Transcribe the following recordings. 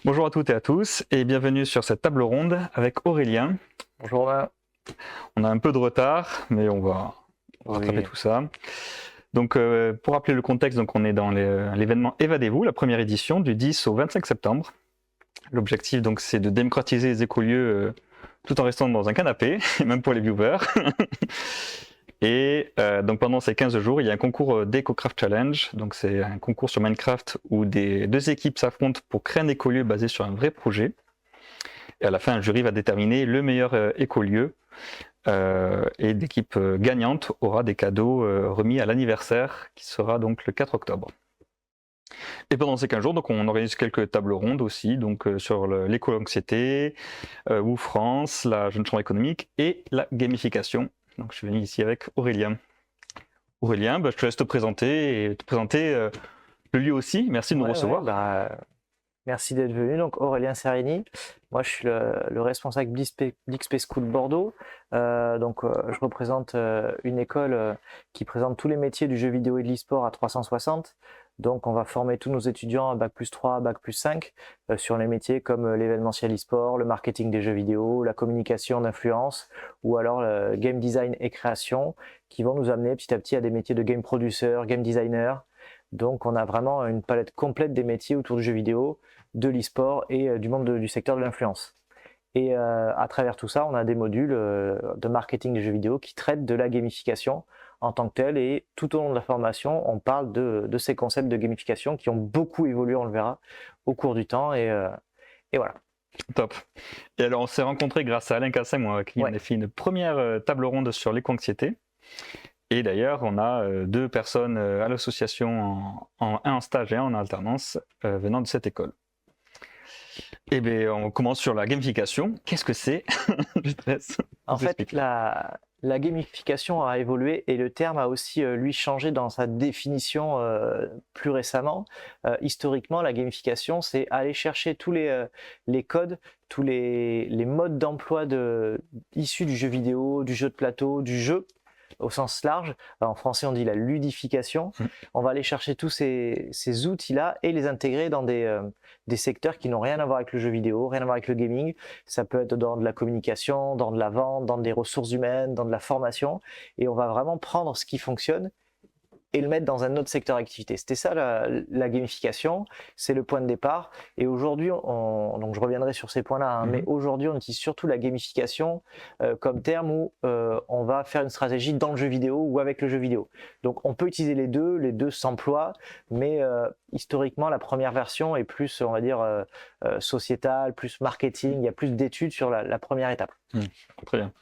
Bonjour à toutes et à tous et bienvenue sur cette table ronde avec Aurélien. Bonjour là. On a un peu de retard, mais on va rattraper tout ça. Donc, pour rappeler le contexte, donc on est dans l'événement Évadez-vous, la première édition du 10 au 25 septembre. L'objectif, donc, c'est de démocratiser les écolieux tout en restant dans un canapé, même pour les viewers. Et donc pendant ces 15 jours, il y a un concours d'EcoCraft Challenge. Donc c'est un concours sur Minecraft où deux équipes s'affrontent pour créer un écolieu basé sur un vrai projet. Et à la fin, un jury va déterminer le meilleur écolieu. Et l'équipe gagnante aura des cadeaux remis à l'anniversaire qui sera donc le 4 octobre. Et pendant ces 15 jours, donc, on organise quelques tables rondes aussi, donc sur l'éco-anxiété, ou France, la jeune chambre économique et la gamification. Donc je suis venu ici avec Aurélien. Aurélien, je te laisse te présenter le lieu aussi. Merci de nous recevoir. Merci d'être venu. Donc Aurélien Serrini, moi je suis le responsable d'XP School Bordeaux. Je représente une école qui présente tous les métiers du jeu vidéo et de l'e-sport à 360. Donc on va former tous nos étudiants à Bac+3, Bac+5 sur les métiers comme l'événementiel e-sport, le marketing des jeux vidéo, la communication d'influence ou alors le game design et création qui vont nous amener petit à petit à des métiers de game producer, game designer. Donc on a vraiment une palette complète des métiers autour du jeu vidéo, de l'e-sport et du monde du secteur de l'influence. Et à travers tout ça, on a des modules de marketing des jeux vidéo qui traitent de la gamification en tant que telle. Et tout au long de la formation, on parle de ces concepts de gamification qui ont beaucoup évolué, on le verra, au cours du temps. Et voilà. Top. Et alors, on s'est rencontrés grâce à Alain Cassin, moi, qui on a fait une première table ronde sur l'éco-anxiété. Et d'ailleurs, on a deux personnes à l'association, un en stage et un en alternance, venant de cette école. Eh bien, on commence sur la gamification. Qu'est-ce que c'est? Je te laisse. En fait, la gamification a évolué et le terme a aussi, lui, changé dans sa définition plus récemment. Historiquement, la gamification, c'est aller chercher tous les codes, tous les modes d'emploi issus du jeu vidéo, du jeu de plateau, du jeu au sens large. En français, on dit la ludification. On va aller chercher tous ces outils-là et les intégrer dans des secteurs qui n'ont rien à voir avec le jeu vidéo, rien à voir avec le gaming. Ça peut être dans de la communication, dans de la vente, dans des ressources humaines, dans de la formation. Et on va vraiment prendre ce qui fonctionne et le mettre dans un autre secteur d'activité. C'était ça la gamification, c'est le point de départ. Et aujourd'hui, donc je reviendrai sur ces points-là, mais aujourd'hui on utilise surtout la gamification comme terme où on va faire une stratégie dans le jeu vidéo ou avec le jeu vidéo. Donc on peut utiliser les deux s'emploient, mais historiquement la première version est plus, on va dire, sociétale, plus marketing, il y a plus d'études sur la première étape. Très bien.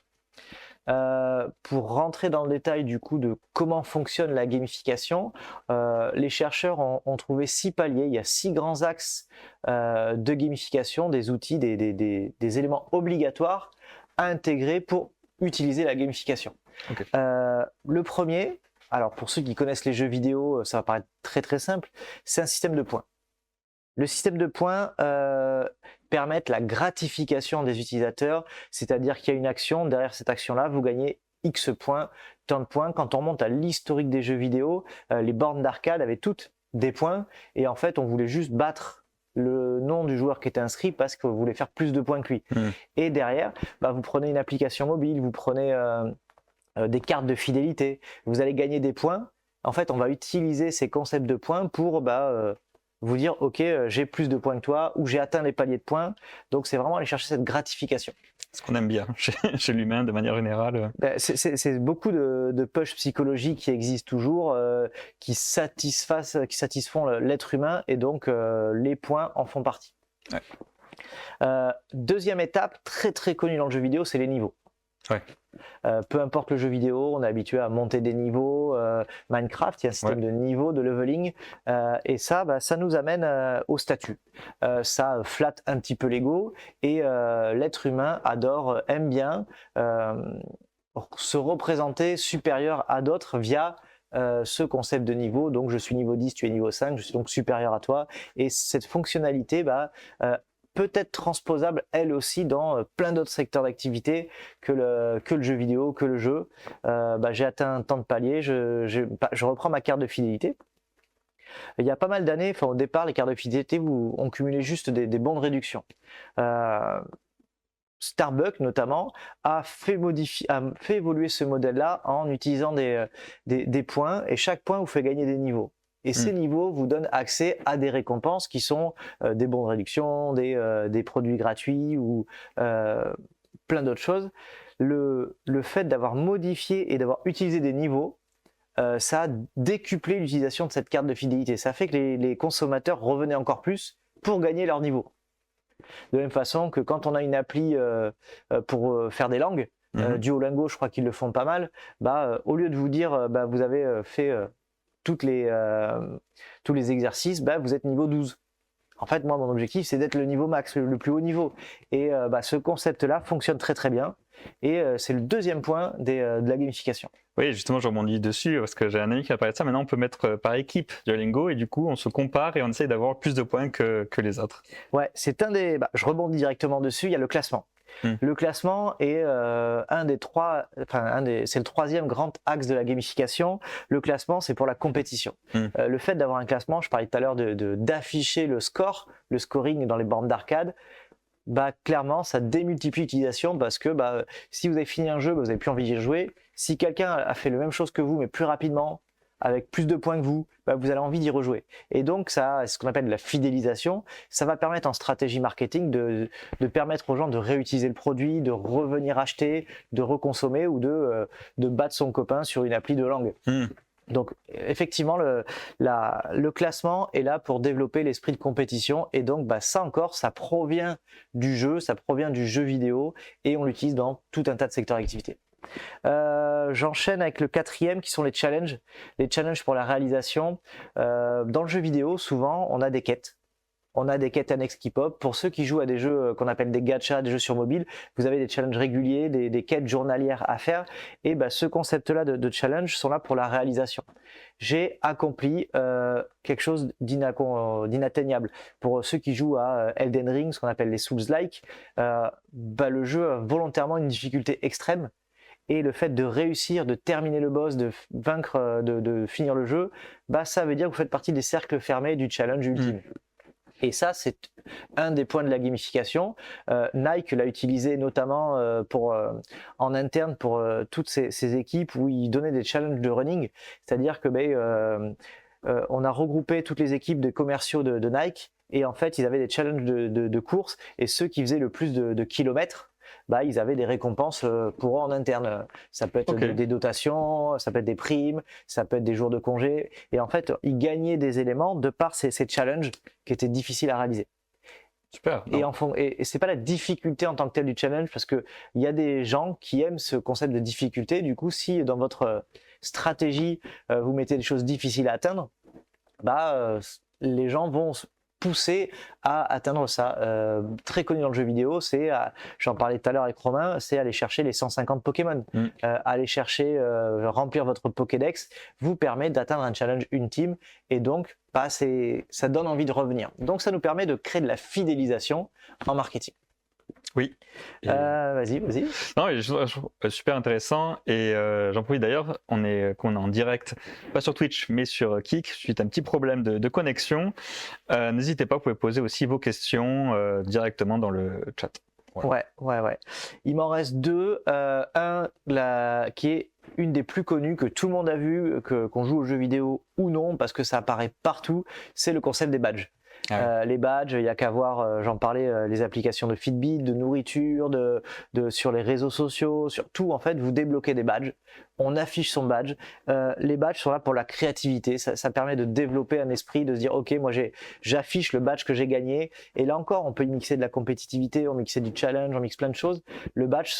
Pour rentrer dans le détail du coup de comment fonctionne la gamification, les chercheurs ont trouvé 6 paliers. Il y a 6 grands axes de gamification, des outils, des éléments obligatoires à intégrer pour utiliser la gamification. Okay. Le premier, alors pour ceux qui connaissent les jeux vidéo, ça va paraître très très simple, c'est un système de points. Le système de points permet la gratification des utilisateurs, c'est-à-dire qu'il y a une action, derrière cette action-là, vous gagnez X points, tant de points. Quand on remonte à l'historique des jeux vidéo, les bornes d'arcade avaient toutes des points, et en fait, on voulait juste battre le nom du joueur qui était inscrit parce qu'on voulait faire plus de points que lui. Et derrière, vous prenez une application mobile, vous prenez des cartes de fidélité, vous allez gagner des points. En fait, on va utiliser ces concepts de points pour vous dire ok, j'ai plus de points que toi ou j'ai atteint les paliers de points. Donc c'est vraiment aller chercher cette gratification. Ce qu'on aime bien chez l'humain de manière générale. C'est beaucoup de push psychologiques qui existent toujours, qui satisfont l'être humain et donc les points en font partie. Ouais. Deuxième étape, très très connue dans le jeu vidéo, c'est les niveaux. Ouais. Peu importe le jeu vidéo, on est habitué à monter des niveaux. Minecraft, il y a un système de niveaux, de leveling, et ça nous amène au statut. Ça flatte un petit peu l'ego et l'être humain aime bien se représenter supérieur à d'autres via ce concept de niveau. Donc je suis niveau 10, tu es niveau 5, je suis donc supérieur à toi. Et cette fonctionnalité peut être transposable elle aussi dans plein d'autres secteurs d'activité que le jeu vidéo, que le jeu. J'ai atteint un temps de palier, je reprends ma carte de fidélité. Il y a pas mal d'années, enfin, au départ, les cartes de fidélité, on cumulait juste des bons de réduction. Starbucks notamment a fait évoluer ce modèle-là en utilisant des points, et chaque point vous fait gagner des niveaux. Et ces niveaux vous donnent accès à des récompenses qui sont des bons de réduction, des produits gratuits ou plein d'autres choses. Le fait d'avoir modifié et d'avoir utilisé des niveaux, ça a décuplé l'utilisation de cette carte de fidélité. Ça fait que les consommateurs revenaient encore plus pour gagner leur niveau. De la même façon que quand on a une appli pour faire des langues, Duolingo, je crois qu'ils le font pas mal, au lieu de vous dire vous avez fait tous les exercices, vous êtes niveau 12. En fait, moi, mon objectif, c'est d'être le niveau max, le plus haut niveau. Et ce concept-là fonctionne très très bien. Et c'est le deuxième point de la gamification. Oui, justement, je rebondis dessus parce que j'ai un ami qui a parlé de ça. Maintenant, on peut mettre par équipe Duolingo et du coup, on se compare et on essaye d'avoir plus de points que les autres. Ouais, c'est je rebondis directement dessus. Il y a le classement. Le classement est c'est le troisième grand axe de la gamification. Le classement, c'est pour la compétition. Le fait d'avoir un classement, je parlais tout à l'heure d'afficher le scoring dans les bornes d'arcade, clairement, ça démultiplie l'utilisation parce que si vous avez fini un jeu, vous n'avez plus envie d'y jouer. Si quelqu'un a fait la même chose que vous, mais plus rapidement, avec plus de points que vous, vous avez envie d'y rejouer. Et donc, ça, c'est ce qu'on appelle la fidélisation. Ça va permettre en stratégie marketing de permettre aux gens de réutiliser le produit, de revenir acheter, de reconsommer ou de battre son copain sur une appli de langue. Donc, effectivement, le classement est là pour développer l'esprit de compétition. Et donc, ça encore, ça provient du jeu vidéo et on l'utilise dans tout un tas de secteurs d'activité. J'enchaîne avec le quatrième qui sont les challenges. Les challenges pour la réalisation. Dans le jeu vidéo, souvent, on a des quêtes. On a des quêtes annexes qui pop. Pour ceux qui jouent à des jeux qu'on appelle des gachas, des jeux sur mobile, vous avez des challenges réguliers, des quêtes journalières à faire. Et ce concept-là de challenge sont là pour la réalisation. J'ai accompli quelque chose d'inatteignable. Pour ceux qui jouent à Elden Ring, ce qu'on appelle les Souls-like, le jeu a volontairement une difficulté extrême. Et le fait de réussir, de terminer le boss, de vaincre, de finir le jeu, ça veut dire que vous faites partie des cercles fermés du challenge ultime. Et ça, c'est un des points de la gamification. Nike l'a utilisé notamment en interne pour toutes ces équipes où ils donnaient des challenges de running. C'est-à-dire que on a regroupé toutes les équipes de commerciaux de Nike et en fait, ils avaient des challenges de course et ceux qui faisaient le plus de kilomètres, ils avaient des récompenses pour eux en interne. Ça peut être des dotations, ça peut être des primes, ça peut être des jours de congé. Et en fait, ils gagnaient des éléments de par ces challenges qui étaient difficiles à réaliser. Super. Et c'est pas la difficulté en tant que telle du challenge, parce que il y a des gens qui aiment ce concept de difficulté. Du coup, si dans votre stratégie vous mettez des choses difficiles à atteindre, les gens vont pousser à atteindre ça. Très connu dans le jeu vidéo, j'en parlais tout à l'heure avec Romain, c'est aller chercher les 150 Pokémon. Aller chercher, remplir votre Pokédex vous permet d'atteindre un challenge ultime et donc ça donne envie de revenir. Donc ça nous permet de créer de la fidélisation en marketing. Oui. Vas-y. Non, super intéressant. Et j'en profite d'ailleurs, qu'on est en direct, pas sur Twitch, mais sur Kik, suite à un petit problème de connexion. N'hésitez pas, vous pouvez poser aussi vos questions directement dans le chat. Voilà. Ouais. Il m'en reste deux. Un qui est une des plus connues, que tout le monde a vu, qu'on joue aux jeux vidéo ou non, parce que ça apparaît partout, c'est le concept des badges. Les badges, il n'y a qu'à voir, j'en parlais, les applications de Fitbit, de nourriture, sur les réseaux sociaux, sur tout, en fait, vous débloquez des badges, on affiche son badge. Les badges sont là pour la créativité, ça permet de développer un esprit, de se dire ok, moi j'affiche le badge que j'ai gagné, et là encore on peut y mixer de la compétitivité, on mixe du challenge, on mixe plein de choses. Le badge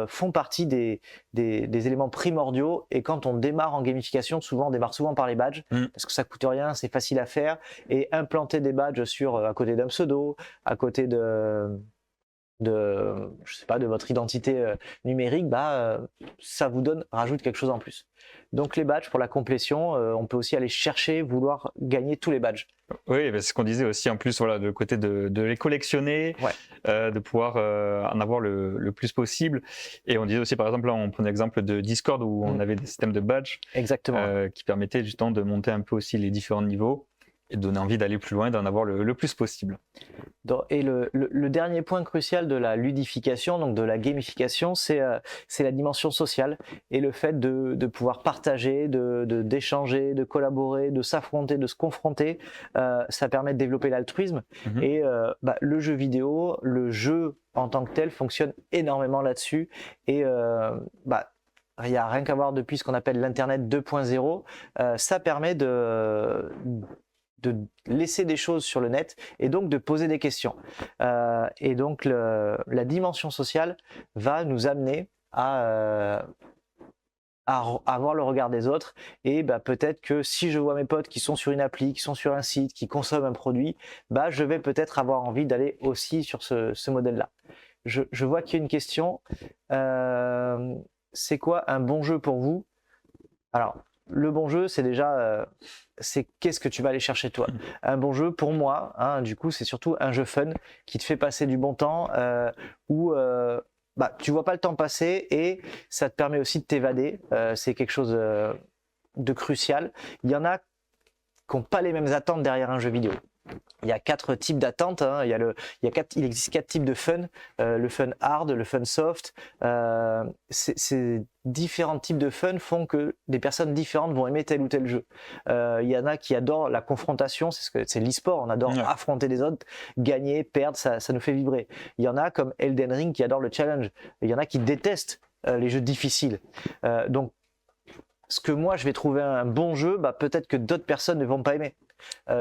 font partie des éléments primordiaux, et quand on démarre en gamification, on démarre souvent par les badges, parce que ça coûte rien, c'est facile à faire, et implanter des badges à côté d'un pseudo, à côté de votre identité numérique, ça vous rajoute quelque chose en plus. Donc les badges pour la complétion, on peut aussi aller vouloir gagner tous les badges. Oui, c'est ce qu'on disait aussi en plus, voilà, de côté de les collectionner, de pouvoir en avoir le plus possible. Et on disait aussi, par exemple, là, on prenait l'exemple de Discord où on avait des systèmes de badges. Exactement. Qui permettaient justement de monter un peu aussi les différents niveaux. donner envie d'aller plus loin, d'en avoir le plus possible. Et le dernier point crucial de la ludification, donc de la gamification, c'est la dimension sociale et le fait de pouvoir partager, d'échanger, de collaborer, de s'affronter, de se confronter. Ça permet de développer l'altruisme. Et le jeu vidéo, le jeu en tant que tel fonctionne énormément là-dessus. Et il n'y a rien qu'à voir depuis ce qu'on appelle l'Internet 2.0. Ça permet de laisser des choses sur le net et donc de poser des questions. Et donc la dimension sociale va nous amener à avoir le regard des autres et peut-être que si je vois mes potes qui sont sur une appli, qui sont sur un site, qui consomment un produit, je vais peut-être avoir envie d'aller aussi sur ce modèle-là. Je vois qu'il y a une question. C'est quoi un bon jeu pour vous? Alors, le bon jeu, c'est déjà, c'est qu'est-ce que tu vas aller chercher toi. Un bon jeu, pour moi, du coup, c'est surtout un jeu fun qui te fait passer du bon temps, où tu vois pas le temps passer et ça te permet aussi de t'évader. C'est quelque chose de crucial. Il y en a qui n'ont pas les mêmes attentes derrière un jeu vidéo. Il y a 4 types d'attentes. Il existe 4 types de fun. Le fun hard, le fun soft. Ces différents types de fun font que des personnes différentes vont aimer tel ou tel jeu. Il y en a qui adorent la confrontation, c'est l'e-sport. On adore affronter les autres, gagner, perdre, ça nous fait vibrer. Il y en a comme Elden Ring qui adorent le challenge. Il y en a qui détestent les jeux difficiles. Donc, ce que moi je vais trouver un bon jeu, peut-être que d'autres personnes ne vont pas aimer.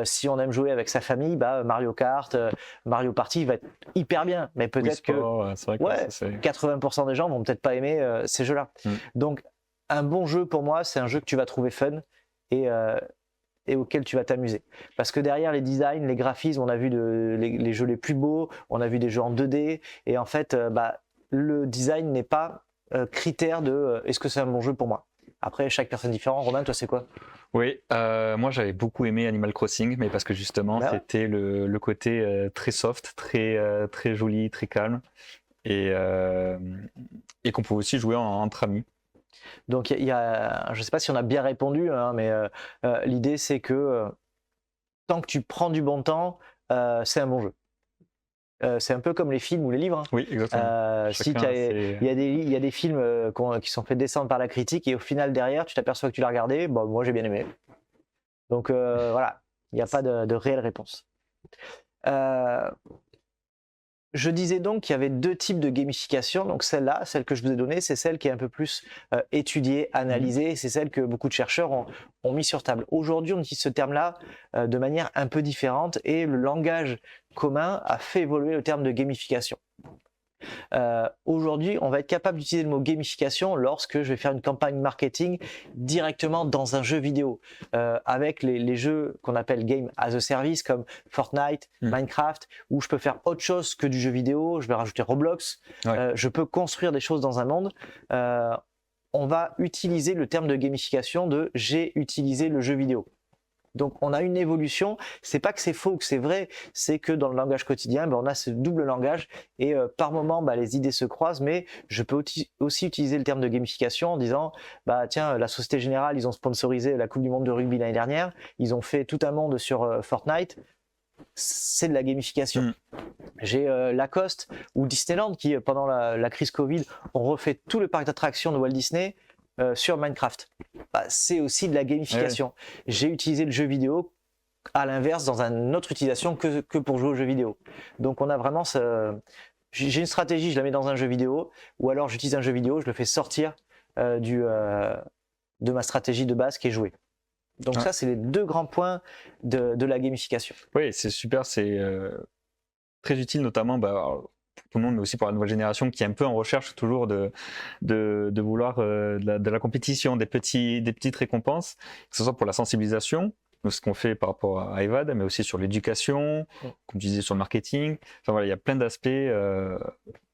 Si on aime jouer avec sa famille, Mario Kart, Mario Party va être hyper bien, mais peut-être que 80% des gens vont peut-être pas aimer ces jeux-là. Donc un bon jeu pour moi, c'est un jeu que tu vas trouver fun et auquel tu vas t'amuser. Parce que derrière les designs, les graphismes, on a vu les jeux les plus beaux, on a vu des jeux en 2D, et en fait le design n'est pas critère de est-ce que c'est un bon jeu pour moi. Après, chaque personne est différente. Romain, toi, c'est quoi? Oui, moi j'avais beaucoup aimé Animal Crossing, mais parce que justement c'était le côté très soft, très joli, très calme, et qu'on peut aussi jouer entre amis. Donc je ne sais pas si on a bien répondu, mais l'idée c'est que tant que tu prends du bon temps, c'est un bon jeu. C'est un peu comme les films ou les livres. Oui, exactement. Il y a des films qui sont fait descendre par la critique et au final derrière tu t'aperçois que tu l'as regardé, moi j'ai bien aimé. Donc voilà, il n'y a pas de réelle réponse. Je disais donc qu'il y avait 2 types de gamification. Donc celle-là, celle que je vous ai donnée, c'est celle qui est un peu plus étudiée, analysée. C'est celle que beaucoup de chercheurs ont mis sur table. Aujourd'hui, on utilise ce terme-là de manière un peu différente et le langage commun a fait évoluer le terme de gamification. Aujourd'hui, on va être capable d'utiliser le mot gamification lorsque je vais faire une campagne marketing directement dans un jeu vidéo avec les jeux qu'on appelle game as a service comme Fortnite, Minecraft, où je peux faire autre chose que du jeu vidéo. Je vais rajouter Roblox. Je peux construire des choses dans un monde. On va utiliser le terme de gamification de j'ai utilisé le jeu vidéo. Donc on a une évolution, c'est pas que c'est faux ou que c'est vrai, c'est que dans le langage quotidien, on a ce double langage et par moment les idées se croisent, mais je peux aussi utiliser le terme de gamification en disant tiens, la Société Générale, ils ont sponsorisé la Coupe du Monde de rugby l'année dernière, ils ont fait tout un monde sur Fortnite, c'est de la gamification. J'ai Lacoste ou Disneyland qui pendant la crise Covid ont refait tout le parc d'attractions de Walt Disney sur Minecraft. C'est aussi de la gamification. J'ai utilisé le jeu vidéo à l'inverse dans une autre utilisation que pour jouer au jeu vidéo. Donc on a vraiment j'ai une stratégie, je la mets dans un jeu vidéo, ou alors j'utilise un jeu vidéo, je le fais sortir de ma stratégie de base qui est jouer. Donc ça, c'est les 2 grands points de la gamification. Oui, c'est super, c'est très utile notamment tout le monde, mais aussi pour la nouvelle génération qui est un peu en recherche toujours de vouloir de la compétition, des petites récompenses, que ce soit pour la sensibilisation, ce qu'on fait par rapport à EVAD, mais aussi sur l'éducation, comme tu disais, sur le marketing. Enfin voilà, il y a plein d'aspects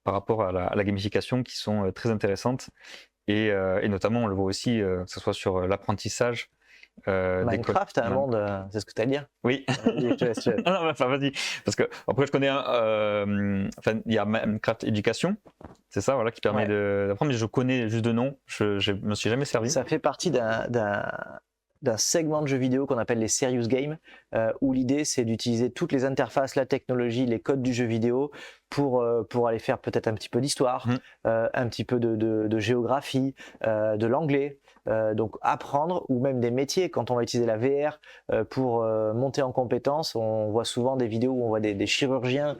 par rapport à la gamification qui sont très intéressantes et notamment on le voit aussi que ce soit sur l'apprentissage. Minecraft, un monde, c'est ce que tu as à dire? Oui. Non, vas-y. Parce que après, je connais il y a Minecraft Éducation, c'est ça, voilà, qui permet d'apprendre, mais je connais juste de nom, je me suis jamais servi. Ça fait partie d'un d'un segment de jeux vidéo qu'on appelle les serious games, où l'idée c'est d'utiliser toutes les interfaces, la technologie, les codes du jeu vidéo pour aller faire peut-être un petit peu d'histoire, un petit peu de géographie, de l'anglais. Donc apprendre, ou même des métiers. Quand on va utiliser la VR pour monter en compétences, on voit souvent des vidéos où on voit des chirurgiens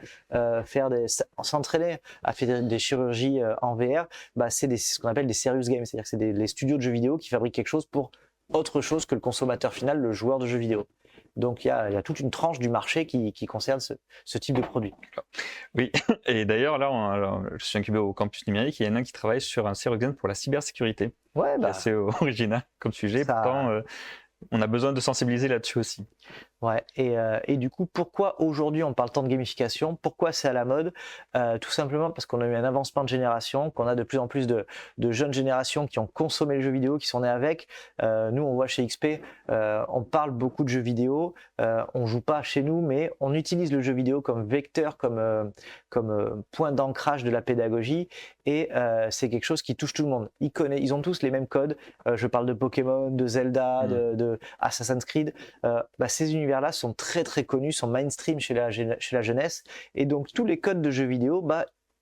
s'entraîner à faire des chirurgies en VR. C'est ce qu'on appelle des serious games, c'est-à-dire que c'est les studios de jeux vidéo qui fabriquent quelque chose pour autre chose que le consommateur final, le joueur de jeux vidéo. Donc il y a toute une tranche du marché qui concerne ce type de produit. Oui, et d'ailleurs là, je suis incubé au campus numérique, il y en a un qui travaille sur un serious game pour la cybersécurité. Ouais, C'est original comme sujet, pourtant on a besoin de sensibiliser là-dessus aussi. Ouais, et du coup, pourquoi aujourd'hui on parle tant de gamification? Pourquoi c'est à la mode? Tout simplement parce qu'on a eu un avancement de génération, qu'on a de plus en plus de jeunes générations qui ont consommé le jeu vidéo, qui sont nés avec. Nous, on voit chez XP, on parle beaucoup de jeux vidéo, on joue pas chez nous, mais on utilise le jeu vidéo comme vecteur, comme point d'ancrage de la pédagogie, et c'est quelque chose qui touche tout le monde. Ils ont tous les mêmes codes. Je parle de Pokémon, de Zelda, de Assassin's Creed. Ces univers-là sont très très connus, sont mainstream chez la jeunesse, et donc tous les codes de jeux vidéo,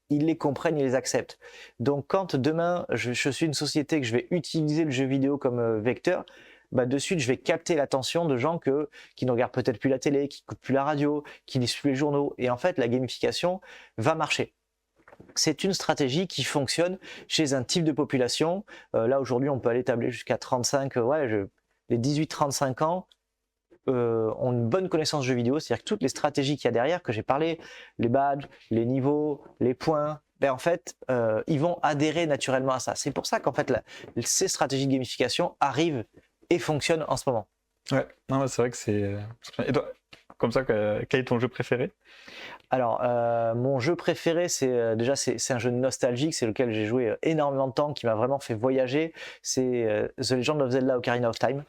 ils les comprennent, ils les acceptent. Donc quand demain je suis une société que je vais utiliser le jeu vidéo comme vecteur, de suite je vais capter l'attention de gens qui ne regardent peut-être plus la télé, qui n'écoutent plus la radio, qui lisent plus les journaux, et en fait la gamification va marcher. C'est une stratégie qui fonctionne chez un type de population. Là aujourd'hui on peut aller tabler jusqu'à 35, les 18-35 ans ont une bonne connaissance de jeux vidéo, c'est-à-dire que toutes les stratégies qu'il y a derrière, que j'ai parlé, les badges, les niveaux, les points, en fait, ils vont adhérer naturellement à ça. C'est pour ça qu'en fait, ces stratégies de gamification arrivent et fonctionnent en ce moment. Ouais, non, c'est vrai que c'est... Et toi, comme ça, quel est ton jeu préféré? Alors, mon jeu préféré, c'est un jeu nostalgique, c'est lequel j'ai joué énormément de temps, qui m'a vraiment fait voyager. C'est The Legend of Zelda Ocarina of Time.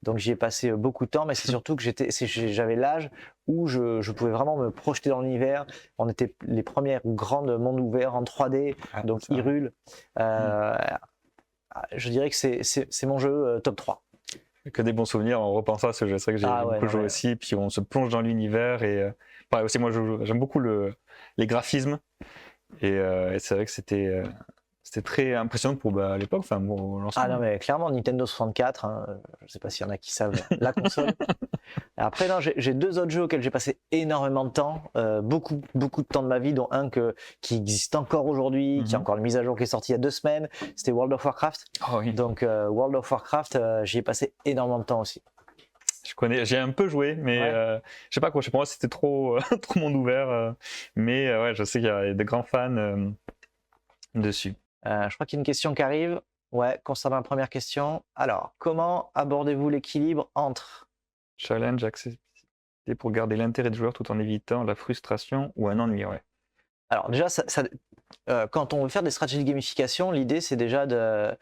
Donc j'y ai passé beaucoup de temps, mais c'est surtout que j'avais l'âge où je pouvais vraiment me projeter dans l'univers. On était les premières grandes mondes ouverts en 3D, donc Hyrule. Je dirais que c'est mon jeu top 3. Que des bons souvenirs en repensant à ce jeu. C'est vrai que j'ai beaucoup joué aussi, puis on se plonge dans l'univers, et pareil aussi, moi j'aime beaucoup les graphismes, et c'est vrai que c'était très impressionnant pour l'époque, l'ensemble. Non, mais clairement Nintendo 64, je ne sais pas s'il y en a qui savent la console. Après, j'ai deux autres jeux auxquels j'ai passé énormément de temps, beaucoup de temps de ma vie, dont un qui existe encore aujourd'hui, qui a encore une mise à jour qui est sortie il y a 2 semaines, c'était World of Warcraft. Donc World of Warcraft, j'y ai passé énormément de temps aussi. J'ai un peu joué, mais je sais pas quoi, pour moi c'était trop monde ouvert, mais je sais qu'il y a des grands fans dessus. Je crois qu'il y a une question qui arrive, concernant la première question. Alors, comment abordez-vous l'équilibre entre challenge, accessibilité pour garder l'intérêt du joueur tout en évitant la frustration ou un ennui? Alors déjà, quand on veut faire des stratégies de gamification, l'idée c'est déjà de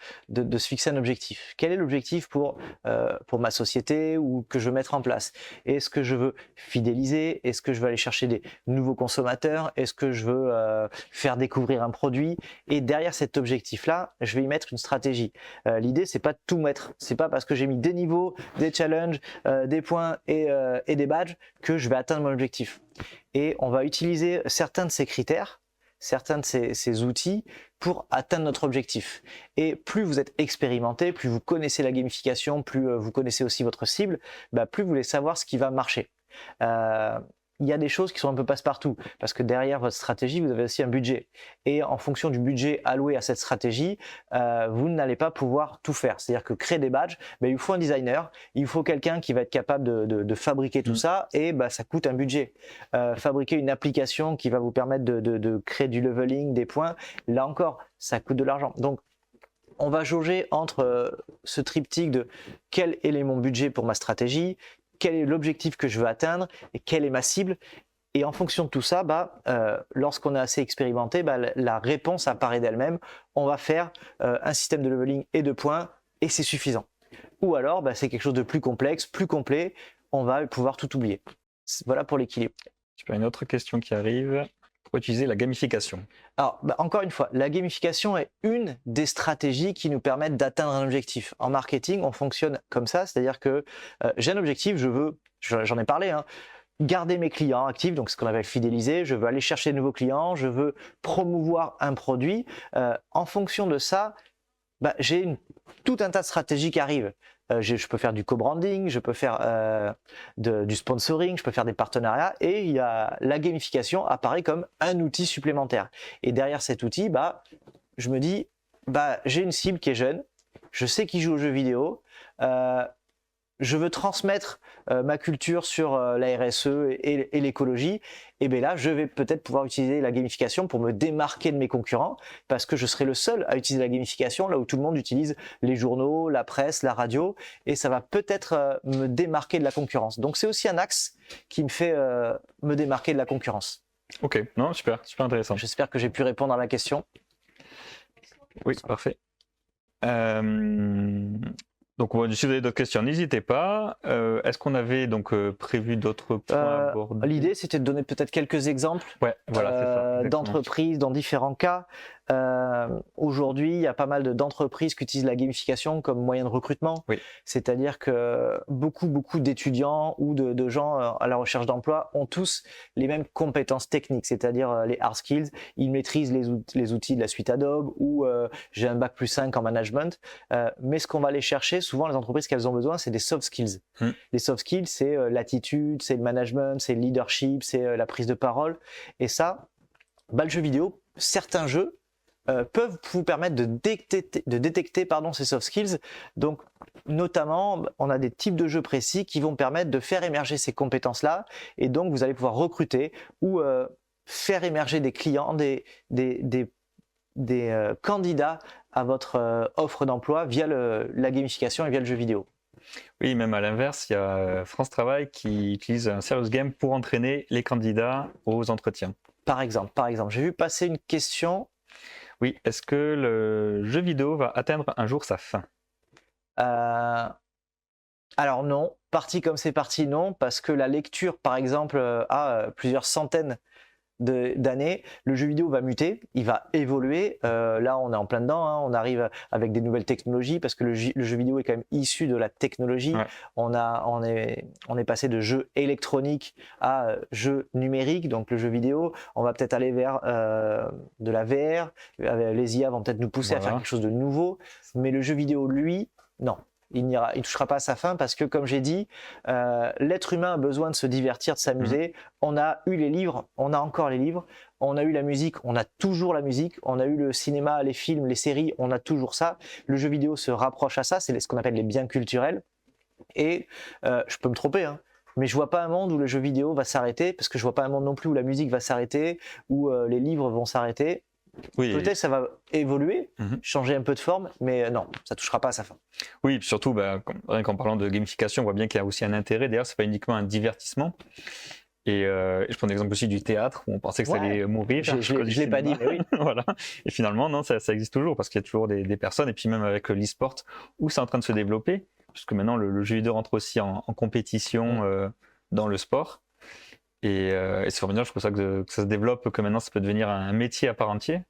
se fixer un objectif. Quel est l'objectif pour ma société ou que je veux mettre en place? Est-ce que je veux fidéliser? Est-ce que je veux aller chercher des nouveaux consommateurs? Est-ce que je veux faire découvrir un produit? Et derrière cet objectif-là, je vais y mettre une stratégie. L'idée c'est pas de tout mettre. C'est pas parce que j'ai mis des niveaux, des challenges, des points et des badges que je vais atteindre mon objectif. Et on va utiliser certains de ces critères, certains de ces outils pour atteindre notre objectif. Et plus vous êtes expérimenté, plus vous connaissez la gamification, plus vous connaissez aussi votre cible, plus vous voulez savoir ce qui va marcher. Il y a des choses qui sont un peu passe-partout, parce que derrière votre stratégie, vous avez aussi un budget. Et en fonction du budget alloué à cette stratégie, vous n'allez pas pouvoir tout faire. C'est-à-dire que créer des badges, il vous faut un designer, il faut quelqu'un qui va être capable de fabriquer tout ça, et ça coûte un budget. Fabriquer une application qui va vous permettre de créer du leveling, des points, là encore, ça coûte de l'argent. Donc, on va jauger entre ce triptyque de quel est mon budget pour ma stratégie, quel est l'objectif que je veux atteindre et quelle est ma cible. Et en fonction de tout ça, lorsqu'on est assez expérimenté, la réponse apparaît d'elle-même. On va faire un système de leveling et de points et c'est suffisant. Ou alors, c'est quelque chose de plus complexe, plus complet. On va pouvoir tout oublier. Voilà pour l'équilibre. Une autre question qui arrive. pour utiliser la gamification? Alors, encore une fois, la gamification est une des stratégies qui nous permettent d'atteindre un objectif. En marketing, on fonctionne comme ça, c'est-à-dire que j'ai un objectif, j'en ai parlé, hein, garder mes clients actifs, donc ce qu'on appelle fidéliser, je veux aller chercher de nouveaux clients, je veux promouvoir un produit. En fonction de ça, j'ai tout un tas de stratégies qui arrivent. Je peux faire du co-branding, je peux faire du sponsoring, je peux faire des partenariats, et la gamification apparaît comme un outil supplémentaire. Et derrière cet outil, je me dis, j'ai une cible qui est jeune, je sais qu'il joue aux jeux vidéo, je veux transmettre ma culture sur la RSE et l'écologie, et bien là, je vais peut-être pouvoir utiliser la gamification pour me démarquer de mes concurrents, parce que je serai le seul à utiliser la gamification là où tout le monde utilise les journaux, la presse, la radio, et ça va peut-être me démarquer de la concurrence. Donc c'est aussi un axe qui me fait me démarquer de la concurrence. Ok, non, super, super intéressant. J'espère que j'ai pu répondre à la question. Oui, parfait. Donc, si vous avez d'autres questions, n'hésitez pas. Est-ce qu'on avait donc prévu d'autres points à aborder? L'idée, c'était de donner peut-être quelques exemples voilà, d'entreprises dans différents cas. Aujourd'hui, il y a pas mal d'entreprises qui utilisent la gamification comme moyen de recrutement. Oui. C'est-à-dire que beaucoup d'étudiants ou de gens à la recherche d'emploi ont tous les mêmes compétences techniques, c'est-à-dire les hard skills. Ils maîtrisent les outils de la suite Adobe, ou j'ai un bac+5 en management. Mais ce qu'on va aller chercher, souvent les entreprises, qu'elles ont besoin, c'est des soft skills. Les soft skills, c'est l'attitude, c'est le management, c'est le leadership, c'est la prise de parole. Et ça, le jeu vidéo, certains jeux peuvent vous permettre de détecter ces soft skills. Donc, notamment, on a des types de jeux précis qui vont permettre de faire émerger ces compétences-là. Et donc, vous allez pouvoir recruter ou faire émerger des clients, des candidats à votre offre d'emploi via la gamification et via le jeu vidéo. Oui, même à l'inverse, il y a France Travail qui utilise un serious game pour entraîner les candidats aux entretiens. Par exemple, j'ai vu passer une question. Oui, est-ce que le jeu vidéo va atteindre un jour sa fin? Alors non, parti comme c'est parti, non, parce que la lecture, par exemple, a plusieurs centaines d'années. Le jeu vidéo va muter, il va évoluer. Là, on est en plein dedans, hein. On arrive avec des nouvelles technologies, parce que le jeu vidéo est quand même issu de la technologie. Ouais. On est passé de jeux électroniques à jeux numériques, donc le jeu vidéo. On va peut-être aller vers de la VR. Les IA vont peut-être nous pousser à faire quelque chose de nouveau. Mais le jeu vidéo, lui, non. Il ne touchera pas à sa fin, parce que, comme j'ai dit, l'être humain a besoin de se divertir, de s'amuser. On a eu les livres, on a encore les livres. On a eu la musique, on a toujours la musique. On a eu le cinéma, les films, les séries, on a toujours ça. Le jeu vidéo se rapproche à ça, c'est ce qu'on appelle les biens culturels. Et je peux me tromper, hein, mais je vois pas un monde où le jeu vidéo va s'arrêter, parce que je vois pas un monde non plus où la musique va s'arrêter, où les livres vont s'arrêter. Oui. Peut-être ça va évoluer, changer un peu de forme, mais non, ça touchera pas à sa fin. Oui, puis surtout, rien qu'en parlant de gamification, on voit bien qu'il y a aussi un intérêt. D'ailleurs, c'est pas uniquement un divertissement. Et je prends l'exemple aussi du théâtre, où on pensait que ça allait mourir. Je l'ai pas dit, mais oui. Voilà. Et finalement, non, ça existe toujours, parce qu'il y a toujours des personnes, et puis même avec l'e-sport, où c'est en train de se développer, puisque maintenant le jeu vidéo rentre aussi en compétition dans le sport. Et c'est formidable, je trouve ça que ça se développe, que maintenant ça peut devenir un métier à part entière.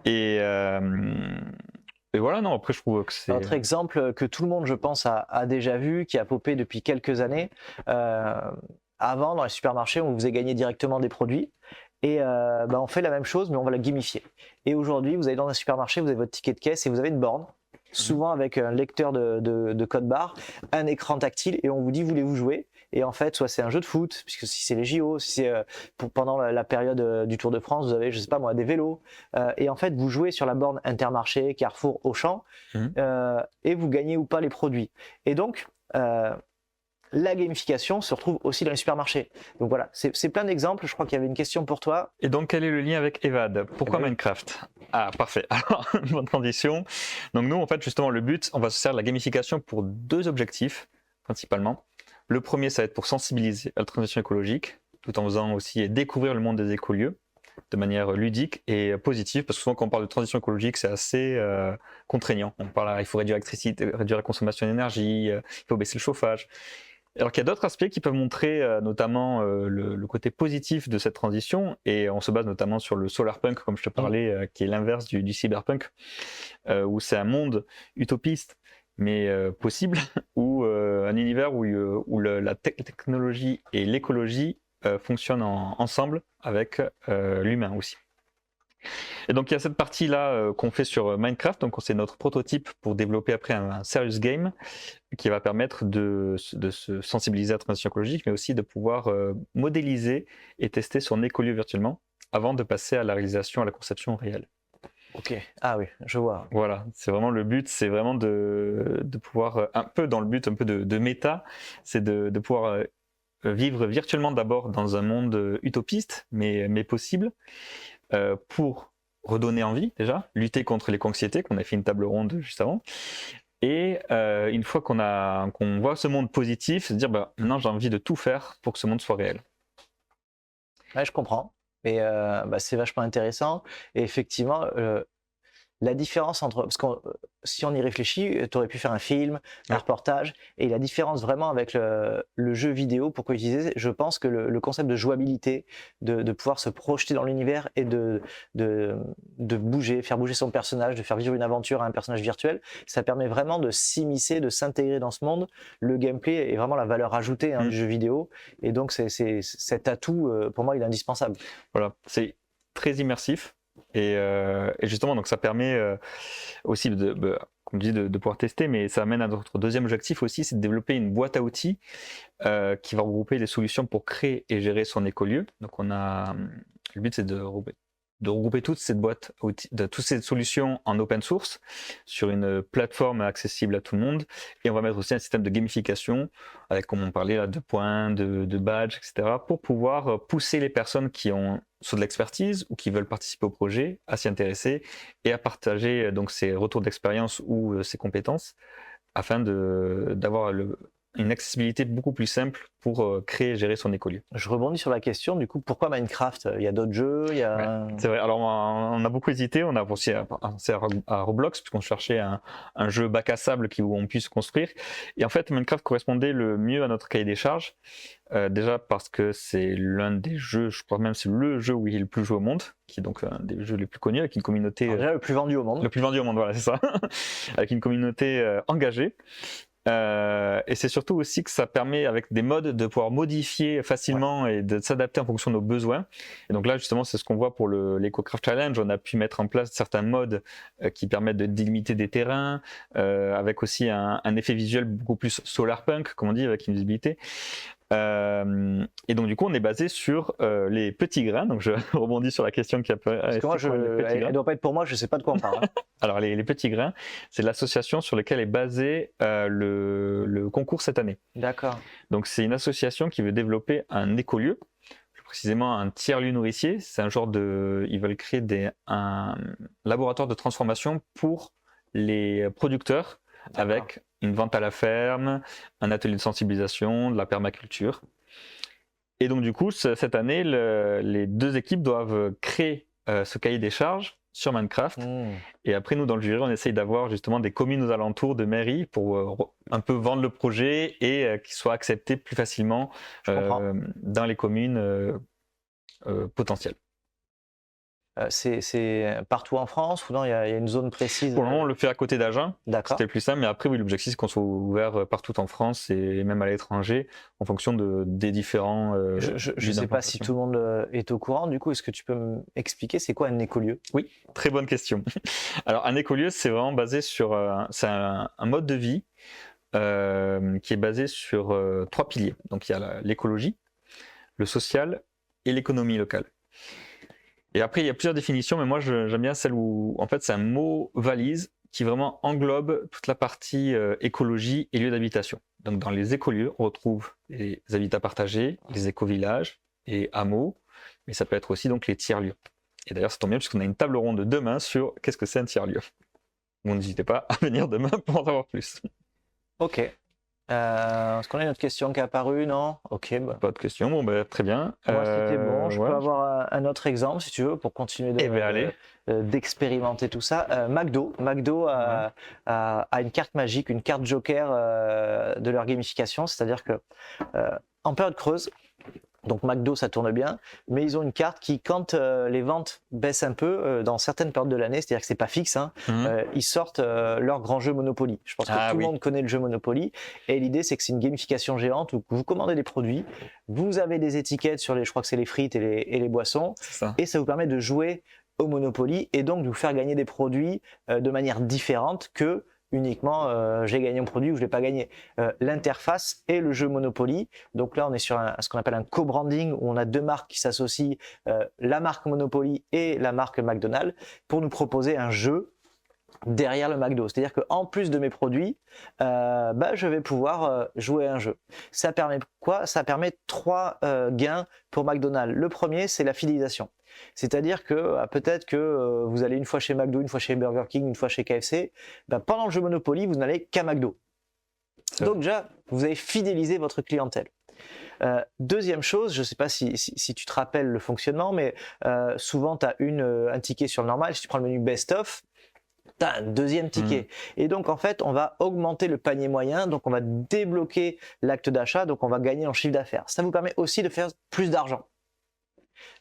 Et voilà, non, après je trouve que c'est... Autre exemple que tout le monde, je pense, a déjà vu, qui a popé depuis quelques années. Avant, dans les supermarchés, on vous faisait gagner directement des produits. Et on fait la même chose, mais on va la gamifier. Et aujourd'hui, vous allez dans un supermarché, vous avez votre ticket de caisse et vous avez une borne, souvent avec un lecteur de code barre, un écran tactile, et on vous dit, voulez-vous jouer? Et en fait, soit c'est un jeu de foot, puisque si c'est les JO, si c'est pendant la période du Tour de France, vous avez, je sais pas moi, des vélos. Et en fait, vous jouez sur la borne Intermarché, Carrefour, Auchan, et vous gagnez ou pas les produits. Et donc, la gamification se retrouve aussi dans les supermarchés. Donc voilà, c'est plein d'exemples. Je crois qu'il y avait une question pour toi. Et donc, quel est le lien avec Evad? Pourquoi Minecraft? Ah, parfait. Alors, bonne transition. Donc nous, en fait, justement, le but, on va se servir de la gamification pour deux objectifs, principalement. Le premier, ça va être pour sensibiliser à la transition écologique, tout en faisant aussi découvrir le monde des écolieux de manière ludique et positive, parce que souvent quand on parle de transition écologique, c'est assez contraignant. On parle, il faut réduire l'électricité, réduire la consommation d'énergie, il faut baisser le chauffage. Alors qu'il y a d'autres aspects qui peuvent montrer notamment le côté positif de cette transition, et on se base notamment sur le solarpunk, comme je te parlais, qui est l'inverse du cyberpunk, où c'est un monde utopiste, mais possible, où un univers où la technologie et l'écologie fonctionnent ensemble avec l'humain aussi. Et donc il y a cette partie-là qu'on fait sur Minecraft, donc c'est notre prototype pour développer après un serious game qui va permettre de se sensibiliser à la transition écologique, mais aussi de pouvoir modéliser et tester son écolieu virtuellement avant de passer à la réalisation, à la conception réelle. Ok, ah oui, je vois. Voilà, c'est vraiment le but, c'est vraiment de pouvoir, un peu dans le but un peu de méta, c'est de pouvoir vivre virtuellement d'abord dans un monde utopiste, mais possible, pour redonner envie déjà, lutter contre l'éco-anxiété, qu'on a fait une table ronde juste avant, et une fois qu'on voit ce monde positif, se dire bah, maintenant j'ai envie de tout faire pour que ce monde soit réel. Ouais, je comprends. Et c'est vachement intéressant. Et effectivement, la différence entre... Parce que si on y réfléchit, tu aurais pu faire un film, un reportage, et la différence vraiment avec le jeu vidéo, pourquoi utiliser, je pense que le concept de jouabilité, de pouvoir se projeter dans l'univers et de bouger, faire bouger son personnage, de faire vivre une aventure à un personnage virtuel, ça permet vraiment de s'immiscer, de s'intégrer dans ce monde. Le gameplay est vraiment la valeur ajoutée du jeu vidéo, et donc cet atout, pour moi, il est indispensable. Voilà, c'est très immersif. Et justement, donc ça permet aussi, comme je dis, de pouvoir tester, mais ça amène à notre deuxième objectif aussi, c'est de développer une boîte à outils qui va regrouper les solutions pour créer et gérer son écolieu. Donc le but c'est de regrouper toute cette boîte à outils, toutes ces solutions en open source sur une plateforme accessible à tout le monde. Et on va mettre aussi un système de gamification avec, comme on parlait là, de points, de badges, etc. pour pouvoir pousser les personnes qui ont soit de l'expertise ou qui veulent participer au projet à s'y intéresser et à partager donc ces retours d'expérience ou ces compétences afin d'avoir une accessibilité beaucoup plus simple pour créer et gérer son écolieu. Je rebondis sur la question, du coup, pourquoi Minecraft? Il y a d'autres jeux, il y a... Ouais, c'est vrai, alors on a beaucoup hésité, on a pensé à Roblox, puisqu'on cherchait un jeu bac à sable où on puisse construire. Et en fait, Minecraft correspondait le mieux à notre cahier des charges, déjà parce que c'est l'un des jeux, je crois même c'est le jeu où il est le plus joué au monde, qui est donc un des jeux les plus connus, avec une communauté... Alors déjà, le plus vendu au monde. Le plus vendu au monde, voilà, c'est ça. Avec une communauté engagée. Et c'est surtout aussi que ça permet avec des modes de pouvoir modifier facilement et de s'adapter en fonction de nos besoins. Et donc là justement c'est ce qu'on voit pour l'EcoCraft Challenge, on a pu mettre en place certains modes qui permettent de délimiter des terrains, avec aussi un effet visuel beaucoup plus solarpunk comme on dit, avec une visibilité. Et donc du coup on est basé sur les petits grains, donc je rebondis sur la question qui a parce que moi elle doit pas être pour moi, je sais pas de quoi on parle. Alors les petits grains, c'est l'association sur laquelle est basé le concours cette année. D'accord. Donc c'est une association qui veut développer un écolieu, plus précisément un tiers-lieu nourricier. C'est un genre ils veulent créer un laboratoire de transformation pour les producteurs, avec une vente à la ferme, un atelier de sensibilisation, de la permaculture. Et donc du coup, cette année, les deux équipes doivent créer ce cahier des charges sur Minecraft. Et après, nous, dans le jury, on essaye d'avoir justement des communes aux alentours de mairies pour un peu vendre le projet et qu'il soit accepté plus facilement dans les communes potentielles. C'est partout en France ou non, il y a une zone précise? Pour le moment, on le fait à côté d'Agen. D'accord. C'était le plus simple, mais après, oui, l'objectif, c'est qu'on soit ouvert partout en France et même à l'étranger, en fonction des différents... je ne sais pas si tout le monde est au courant, du coup, est-ce que tu peux m'expliquer c'est quoi un écolieu? Oui, très bonne question. Alors, un écolieu, c'est vraiment basé sur... c'est un mode de vie qui est basé sur 3 piliers. Donc, il y a l'écologie, le social et l'économie locale. Et après, il y a plusieurs définitions, mais moi, j'aime bien celle où, en fait, c'est un mot valise qui vraiment englobe toute la partie écologie et lieu d'habitation. Donc, dans les écolieux, on retrouve les habitats partagés, les écovillages et hameaux, mais ça peut être aussi donc les tiers-lieux. Et d'ailleurs, ça tombe bien puisqu'on a une table ronde demain sur qu'est-ce que c'est un tiers-lieu. Bon, n'hésitez pas à venir demain pour en savoir plus. Ok. Est-ce qu'on a une autre question qui est apparue? Non? Ok, bah. Pas de questions, bon ben très bien. Moi, c'était bon. Je Ouais. peux avoir un autre exemple si tu veux pour continuer Eh ben allez. d'expérimenter tout ça. McDo a une carte magique, une carte joker de leur gamification, c'est-à-dire que en période creuse, donc McDo ça tourne bien, mais ils ont une carte qui, quand les ventes baissent un peu dans certaines périodes de l'année, c'est-à-dire que c'est pas fixe, hein, ils sortent leur grand jeu Monopoly. Je pense que tout le monde connaît le jeu Monopoly, et l'idée c'est que c'est une gamification géante où vous commandez des produits, vous avez des étiquettes sur je crois que c'est les frites et les boissons, et ça vous permet de jouer au Monopoly et donc de vous faire gagner des produits de manière différente que uniquement j'ai gagné un produit ou je l'ai pas gagné. L'interface et le jeu Monopoly. Donc là, on est sur ce qu'on appelle un co-branding où on a deux marques qui s'associent, la marque Monopoly et la marque McDonald's, pour nous proposer un jeu derrière le McDo. C'est-à-dire qu'en plus de mes produits, je vais pouvoir jouer à un jeu. Ça permet quoi? Ça permet 3 gains pour McDonald's. Le premier, c'est la fidélisation. C'est-à-dire que peut-être que vous allez une fois chez McDo, une fois chez Burger King, une fois chez KFC, pendant le jeu Monopoly, vous n'allez qu'à McDo. Donc déjà, vous avez fidélisé votre clientèle. Deuxième chose, je ne sais pas si tu te rappelles le fonctionnement, mais souvent tu as un ticket sur le normal. Si tu prends le menu Best Of, tu as un deuxième ticket. Et donc en fait, on va augmenter le panier moyen, donc on va débloquer l'acte d'achat, donc on va gagner en chiffre d'affaires. Ça vous permet aussi de faire plus d'argent.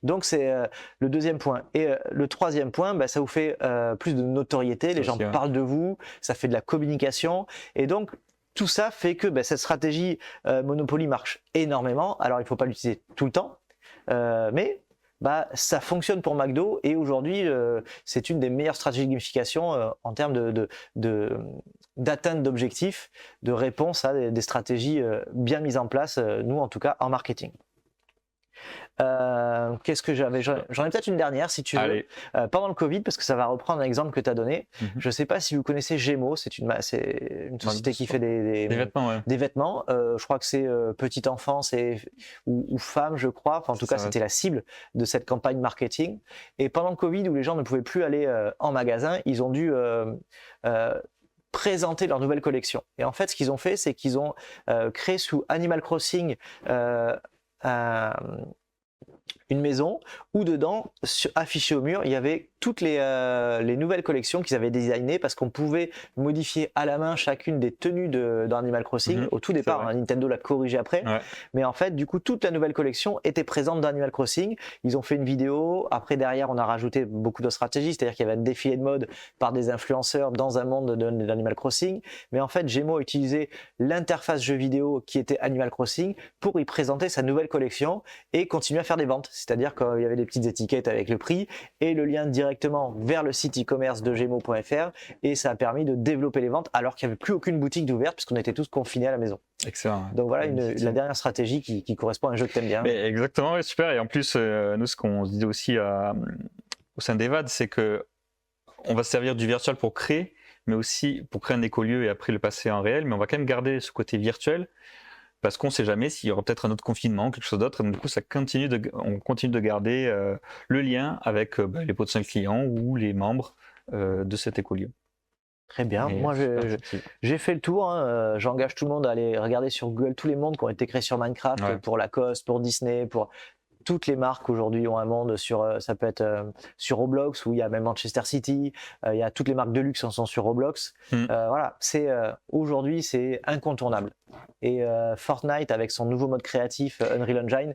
Donc c'est le deuxième point. Et le troisième point, ça vous fait plus de notoriété, les gens parlent de vous, ça fait de la communication. Et donc tout ça fait que cette stratégie Monopoly marche énormément. Alors il ne faut pas l'utiliser tout le temps, mais ça fonctionne pour McDo et aujourd'hui c'est une des meilleures stratégies de gamification en termes d'atteinte d'objectifs, de réponse à des stratégies bien mises en place, nous en tout cas en marketing. Qu'est-ce que j'avais? J'en ai peut-être une dernière si tu veux. Pendant le Covid, parce que ça va reprendre un exemple que tu as donné. Je ne sais pas si vous connaissez Gémeaux, c'est une société qui fait des vêtements. Ouais. Des vêtements. Je crois que c'est petite enfance ou femme, je crois. Enfin, en tout cas, c'était la cible de cette campagne marketing. Et pendant le Covid, où les gens ne pouvaient plus aller en magasin, ils ont dû présenter leur nouvelle collection. Et en fait, ce qu'ils ont fait, c'est qu'ils ont créé sous Animal Crossing une maison où dedans, affiché au mur, il y avait toutes les nouvelles collections qu'ils avaient designées parce qu'on pouvait modifier à la main chacune des tenues dans Animal Crossing. Au tout départ, Nintendo l'a corrigé après. Ouais. Mais en fait, du coup, toute la nouvelle collection était présente dans Animal Crossing. Ils ont fait une vidéo. Après, derrière, on a rajouté beaucoup de stratégies. C'est-à-dire qu'il y avait un défilé de mode par des influenceurs dans un monde d'Animal Crossing. Mais en fait, Gémeaux a utilisé l'interface jeu vidéo qui était Animal Crossing pour y présenter sa nouvelle collection et continuer à faire des ventes. C'est-à-dire qu'il y avait des petites étiquettes avec le prix et le lien directement vers le site e-commerce de Gémeaux.fr et ça a permis de développer les ventes alors qu'il n'y avait plus aucune boutique d'ouverte puisqu'on était tous confinés à la maison. Excellent. Donc voilà la dernière stratégie qui correspond à un jeu que tu aimes bien. Mais exactement, ouais, super. Et en plus, nous, ce qu'on se dit aussi au sein d'EVAD, c'est que on va se servir du virtuel pour créer, mais aussi pour créer un écolieu et après le passer en réel, mais on va quand même garder ce côté virtuel. Parce qu'on ne sait jamais s'il y aura peut-être un autre confinement, quelque chose d'autre. Et donc, du coup, on continue de garder le lien avec les potentiels clients ou les membres de cet écolieu. Très bien. Moi, j'ai fait le tour. Hein. J'engage tout le monde à aller regarder sur Google tous les mondes qui ont été créés sur Minecraft, pour Lacoste, pour Disney, pour toutes les marques aujourd'hui ont un monde ça peut être sur Roblox où il y a même Manchester City, il y a toutes les marques de luxe sont sur Roblox. Voilà, aujourd'hui c'est incontournable. Et Fortnite avec son nouveau mode créatif Unreal Engine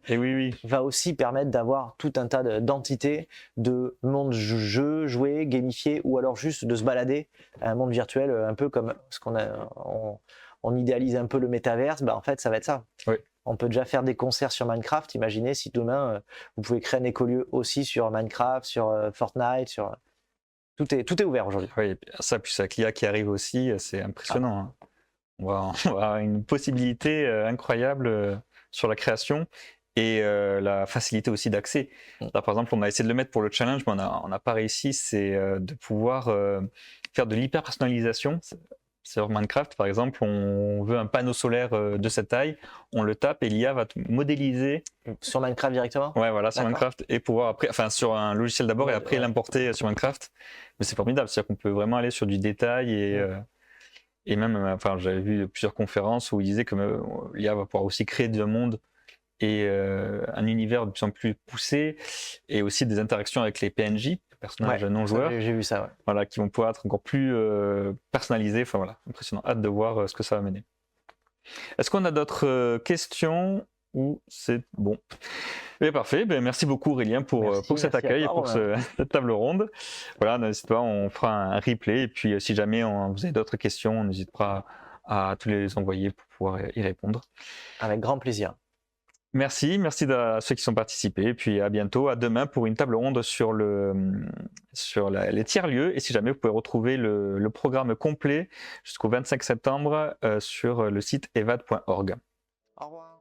va aussi permettre d'avoir tout un tas d'entités de monde jeu, jouer, gamifier ou alors juste de se balader à un monde virtuel un peu comme ce on idéalise un peu le métaverse. En fait ça va être ça. Oui. On peut déjà faire des concerts sur Minecraft. Imaginez si demain, vous pouvez créer un écolieu aussi sur Minecraft, sur Fortnite, tout est ouvert aujourd'hui. Oui, ça, puis avec l'IA qui arrive aussi, c'est impressionnant. Hein. On va avoir une possibilité incroyable sur la création et la facilité aussi d'accès. Là, par exemple, on a essayé de le mettre pour le challenge, mais on n'a pas réussi. C'est de pouvoir faire de l'hyper-personnalisation. Sur Minecraft, par exemple, on veut un panneau solaire de cette taille, on le tape et l'IA va modéliser. Sur Minecraft directement ? Ouais, voilà, sur Minecraft et pouvoir après, enfin sur un logiciel d'abord et après l'importer sur Minecraft. Mais c'est formidable, c'est-à-dire qu'on peut vraiment aller sur du détail Et même, enfin, j'avais vu plusieurs conférences où il disait que l'IA va pouvoir aussi créer du monde et un univers de plus en plus poussé, et aussi des interactions avec les PNJ, personnages non joueurs. J'ai vu ça, ouais. Voilà, qui vont pouvoir être encore plus personnalisés. Enfin voilà, impressionnant. Hâte de voir ce que ça va mener. Est-ce qu'on a d'autres questions ou c'est bon? Et parfait, ben, merci beaucoup Aurélien pour cet accueil et pour cette table ronde. Voilà, n'hésitez pas, on fera un replay, et puis si jamais vous avez d'autres questions, on n'hésitera à tous les envoyer pour pouvoir y répondre. Avec grand plaisir. Merci à ceux qui sont participés, et puis à bientôt, à demain pour une table ronde sur les tiers-lieux, et si jamais vous pouvez retrouver le programme complet jusqu'au 25 septembre sur le site evad.org. Au revoir.